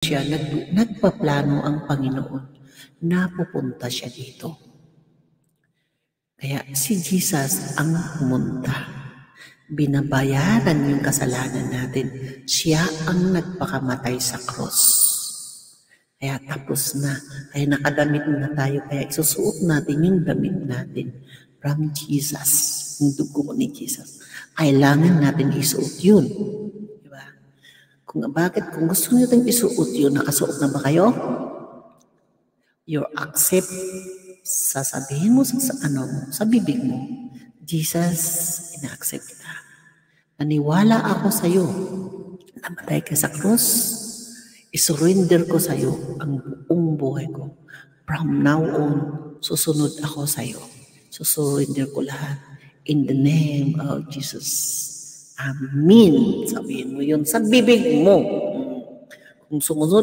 siya, nagpaplano ang Panginoon na pupunta siya dito. Kaya si Jesus ang pumunta. Binabayaran yung kasalanan natin. Siya ang nagpakamatay sa cross. Kaya tapos na. Kaya nakadamit na tayo. Kaya isusuot natin yung damit natin from Jesus. Yung dugo ni Jesus. Kailangan natin isuot yun. Diba? Kung gusto nyo itong isuot yun, nakasuot na ba kayo? You accept. Sasabihin mo sa bibig mo, Jesus, ina-accept kita. Naniwala ako sa iyo. Namatay ka sa cross. Isurrender ko sa iyo ang buong buhay ko. From now on, susunod ako sa iyo. Susurrender ko lahat. In the name of Jesus. Amen. Sabihin mo yun sa bibig mo. Kung sumunod